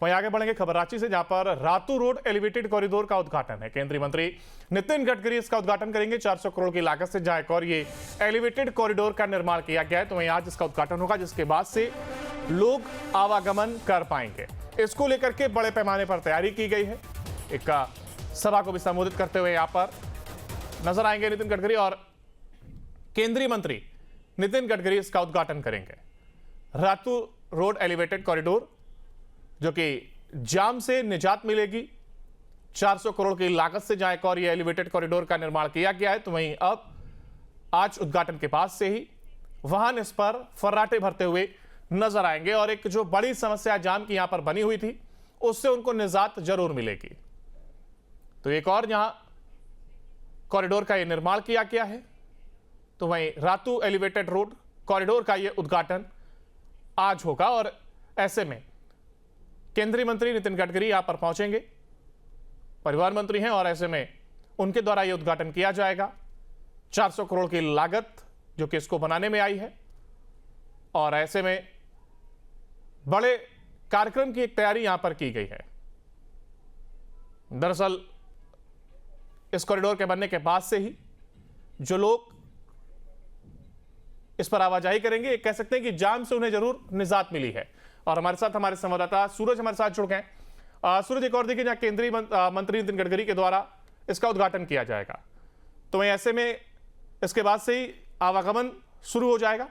वहीं आगे बढ़ेंगे खबर रांची से, जहां पर रातू रोड एलिवेटेड कॉरिडोर का उद्घाटन है। केंद्रीय मंत्री नितिन गडकरी इसका उद्घाटन करेंगे। 400 करोड़ की लागत से जहां एक और ये एलिवेटेड कॉरिडोर का निर्माण किया गया है, तो वहीं आज इसका उद्घाटन होगा, जिसके बाद से लोग आवागमन कर पाएंगे। इसको लेकर के बड़े पैमाने पर तैयारी की गई है। एक सभा को भी संबोधित करते हुए यहां पर नजर आएंगे नितिन गडकरी, और केंद्रीय मंत्री नितिन गडकरी इसका उद्घाटन करेंगे। रातू रोड एलिवेटेड कॉरिडोर, जो कि जाम से निजात मिलेगी। 400 करोड़ की लागत से जहां एक और ये एलिवेटेड कॉरिडोर का निर्माण किया गया है, तो वहीं अब आज उद्घाटन के पास से ही वाहन इस पर फर्राटे भरते हुए नजर आएंगे, और एक जो बड़ी समस्या जाम की यहां पर बनी हुई थी, उससे उनको निजात जरूर मिलेगी। तो एक और यहां कॉरिडोर का यह निर्माण किया गया है, तो वहीं रातू एलिवेटेड रोड कॉरिडोर का यह उद्घाटन आज होगा। और ऐसे में केंद्रीय मंत्री नितिन गडकरी यहां पर पहुंचेंगे, परिवहन मंत्री हैं, और ऐसे में उनके द्वारा यह उद्घाटन किया जाएगा। 400 करोड़ की लागत जो कि इसको बनाने में आई है, और ऐसे में बड़े कार्यक्रम की एक तैयारी यहां पर की गई है। दरअसल इस कॉरिडोर के बनने के बाद से ही जो लोग इस पर आवाजाही करेंगे, कह सकते हैं कि जाम से उन्हें जरूर निजात मिली है। और हमारे साथ हमारे संवाददाता सूरज हमारे साथ जुड़ गए। सूरज, एक और देखिए, जहां केंद्रीय मंत्री नितिन गडकरी के द्वारा इसका उद्घाटन किया जाएगा, तो वहीं ऐसे में इसके बाद से ही आवागमन शुरू हो जाएगा।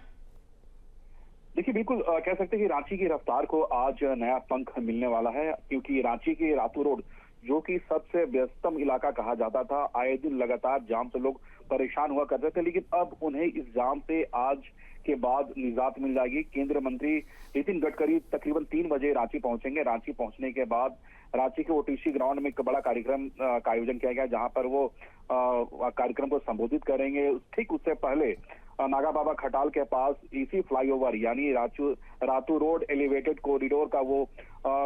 देखिए, बिल्कुल कह सकते हैं कि रांची की रफ्तार को आज नया पंख मिलने वाला है, क्योंकि रांची की रातू रोड, जो कि सबसे व्यस्तम इलाका कहा जाता था, आए दिन लगातार जाम से लोग परेशान हुआ करते थे, लेकिन अब उन्हें इस जाम से आज के बाद निजात मिल जाएगी। केंद्रीय मंत्री नितिन गडकरी तकरीबन 3 बजे रांची पहुंचेंगे। रांची पहुंचने के बाद रांची के ओटीसी ग्राउंड में एक बड़ा कार्यक्रम का आयोजन किया गया, जहां पर वो कार्यक्रम को संबोधित करेंगे। ठीक उससे पहले नागा बाबा खटाल के पास इसी फ्लाईओवर यानी रातू रोड एलिवेटेड कॉरिडोर का वो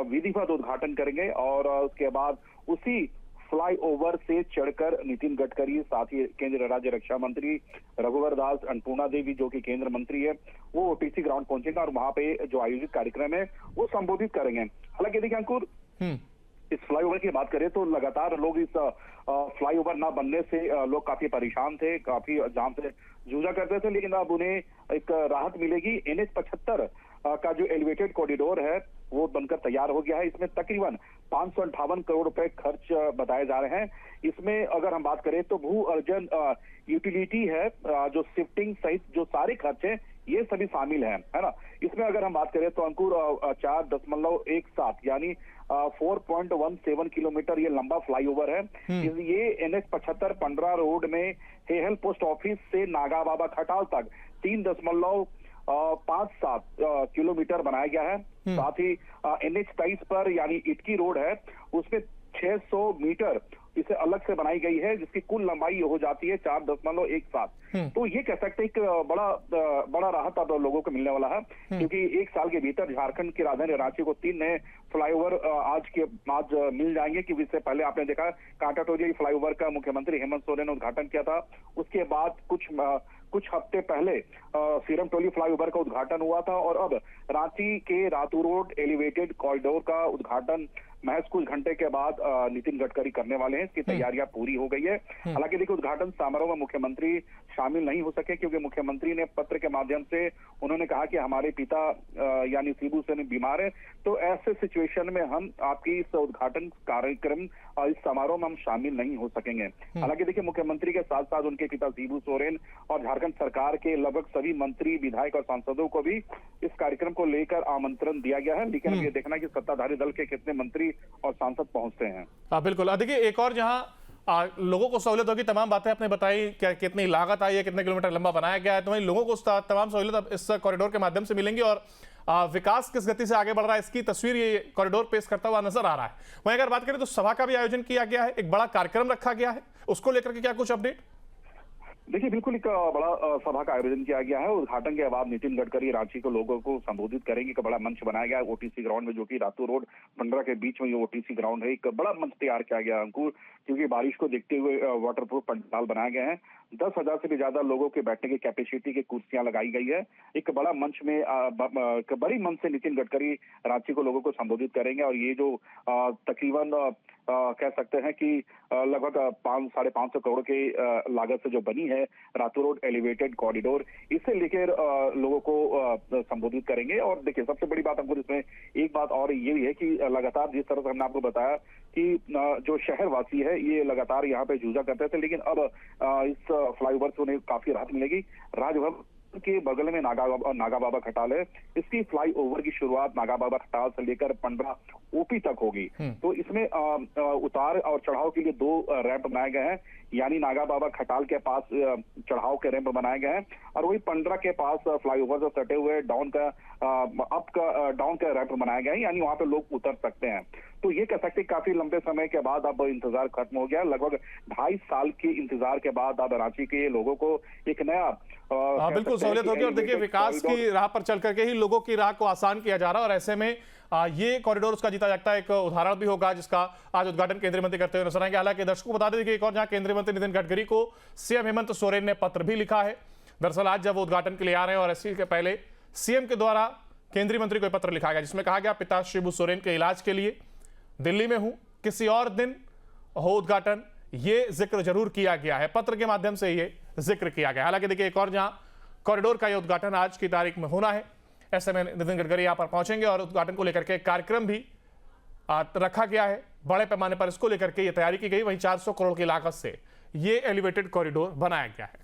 विधिवत उद्घाटन करेंगे, और उसके बाद उसी फ्लाईओवर से चढ़कर नितिन गडकरी, साथ ही केंद्रीय राज्य रक्षा मंत्री रघुवर दास, अन्नपूर्णा देवी जो कि केंद्र मंत्री है, वो ओटीसी ग्राउंड पहुंचेगा और वहां पे जो आयोजित कार्यक्रम है वो संबोधित करेंगे। हालांकि देखिए अंकुर, इस फ्लाईओवर की बात करें तो लगातार लोग इस फ्लाईओवर ना बनने से लोग काफी परेशान थे, काफी जाम से जूझा करते थे, लेकिन अब उन्हें एक राहत मिलेगी। NH 75 का जो एलिवेटेड कॉरिडोर है वो बनकर तैयार हो गया है। इसमें तकरीबन 558 करोड़ रुपए खर्च बताए जा रहे हैं। इसमें अगर हम बात करें तो भू अर्जन यूटिलिटी है, जो शिफ्टिंग सहित जो सारे खर्च हैं ये सभी शामिल है ना। इसमें अगर हम बात करें तो अंकुर 4.17 यानी 4.17 किलोमीटर ये लंबा फ्लाईओवर है। ये NH 75 पंडरा रोड में हेहल पोस्ट ऑफिस से नागा बाबा खटाल तक 3.57 किलोमीटर बनाया गया है। साथ ही NH 23 पर यानी इटकी रोड है, उसमें 600 मीटर इसे अलग से बनाई गई है, जिसकी कुल लंबाई हो जाती है 4.17। तो ये कह सकते हैं कि बड़ा राहत अब लोगों को मिलने वाला है, क्योंकि एक साल के भीतर झारखंड की राजधानी रांची को 3 नए फ्लाईओवर आज मिल जाएंगे। कि इससे पहले आपने देखा कांटाटोरिया फ्लाईओवर का मुख्यमंत्री हेमंत सोरेन ने उद्घाटन किया था। उसके बाद कुछ हफ्ते पहले सीरम टोली फ्लाईओवर का उद्घाटन हुआ था, और अब रांची के रातू रोड एलिवेटेड कॉरिडोर का उद्घाटन महज कुछ घंटे के बाद नितिन गडकरी करने वाले हैं। इसकी तैयारियां पूरी हो गई है। हालांकि देखिए, उद्घाटन समारोह में मुख्यमंत्री शामिल नहीं हो सके, क्योंकि मुख्यमंत्री ने पत्र के माध्यम से उन्होंने कहा कि हमारे पिता यानी शिबू सोरेन बीमार है, तो ऐसे सिचुएशन में हम आपकी इस उद्घाटन कार्यक्रम इस समारोह में हम शामिल नहीं हो सकेंगे। हालांकि देखिए, मुख्यमंत्री के साथ साथ उनके पिता शिबू सोरेन और झारखंड सरकार के लगभग सभी मंत्री, विधायक और सांसदों को भी इस कार्यक्रम को लेकर आमंत्रण दिया गया है, लेकिन अब ये देखना कि सत्ताधारी दल के कितने मंत्री और सांसद पहुंचते हैं। बिल्कुल। देखिए, एक और जहां लोगों को सहूलियत होगी, तमाम बातें आपने बताई, क्या कितनी लागत आई है, कितने किलोमीटर लंबा बनाया गया है, तो वहीं लोगों को तमाम सहूलियत अब इस कॉरिडोर के माध्यम से मिलेंगी, और विकास किस गति से आगे बढ़ रहा है इसकी तस्वीर ये कॉरिडोर पेश करता हुआ नजर आ रहा है। वहीं अगर बात करें तो सभा का भी आयोजन किया गया है, एक बड़ा कार्यक्रम रखा गया है, उसको लेकर के क्या कुछ अपडेट? देखिए बिल्कुल एक बड़ा सभा का आयोजन किया गया है। उद्घाटन के बाद नितिन गडकरी रांची के लोगों को संबोधित करेंगे। एक बड़ा मंच बनाया गया है ओटीसी ग्राउंड में, जो कि रातू रोड पंडरा के बीच में ये ओटीसी ग्राउंड है। एक बड़ा मंच तैयार किया गया है अंकुर, क्योंकि बारिश को देखते हुए वाटरप्रूफ पंडाल बनाए गए हैं। 10,000 से भी ज्यादा लोगों के बैठने की कैपेसिटी की कुर्सियां लगाई गई है। एक बड़ा मंच में बड़ी मंच से नितिन गडकरी रांची को लोगों को संबोधित करेंगे। और ये जो तकरीबन कह सकते हैं कि लगभग 500-550 करोड़ के लागत से जो बनी है रातू रोड एलिवेटेड कॉरिडोर, इसे लेकर लोगों को संबोधित करेंगे। और देखिए सबसे बड़ी बात हमको इसमें एक बात और ये भी है कि लगातार जिस तरह से हमने आपको बताया कि जो शहरवासी है ये लगातार यहाँ पे जूझा करते थे, लेकिन अब इस फ्लाईओवर से उन्हें काफी राहत मिलेगी। राजभवन के बगल में नागा बाबा खटाल है। इसकी फ्लाईओवर की शुरुआत नागा बाबा खटाल से लेकर पंडरा ओपी तक होगी। तो इसमें उतार और चढ़ाव के लिए 2 रैंप बनाए गए हैं, यानी नागा बाबा खटाल के पास चढ़ाव के रैंप बनाए गए हैं, और वही पंडरा के पास फ्लाईओवर से सटे हुए डाउन का रैंप बनाया गया है, यानी वहां पे लोग उतर सकते हैं। तो ये कह सकते काफी लंबे समय के बाद अब इंतजार खत्म हो गया। लगभग 2.5 साल के इंतजार के बाद अब रांची के लोगों को एक नया बिल्कुल सहूलियत होगी। और देखिए विकास की राह पर चल करके ही लोगों की राह को आसान किया जा रहा है, और ऐसे में ये कॉरिडोर उसका जीता जागता एक उदाहरण भी होगा, जिसका आज उद्घाटन केंद्रीय मंत्री करते हुए नजर आएंगे। हालांकि दर्शकों को बता दें कि एक और जहां केंद्रीय मंत्री नितिन गडकरी को सीएम हेमंत सोरेन ने पत्र भी लिखा है। दरअसल आज जब वो उद्घाटन के लिए आ रहे हैं और इसी के पहले सीएम के द्वारा केंद्रीय मंत्री को पत्र लिखा गया, जिसमें कहा गया पिता शिबू सोरेन के इलाज के लिए दिल्ली में हूं, किसी और दिन हो उद्घाटन, ये जिक्र जरूर किया गया है। पत्र के माध्यम से ये जिक्र किया गया। हालांकि देखिए एक और जहां कॉरिडोर का ये उद्घाटन आज की तारीख में होना है, ऐसे में नितिन गडकरी यहां पर पहुंचेंगे और उद्घाटन को लेकर के कार्यक्रम भी रखा गया है। बड़े पैमाने पर इसको लेकर के ये तैयारी की गई। वहीं 400 करोड़ की लागत से ये एलिवेटेड कॉरिडोर बनाया गया है।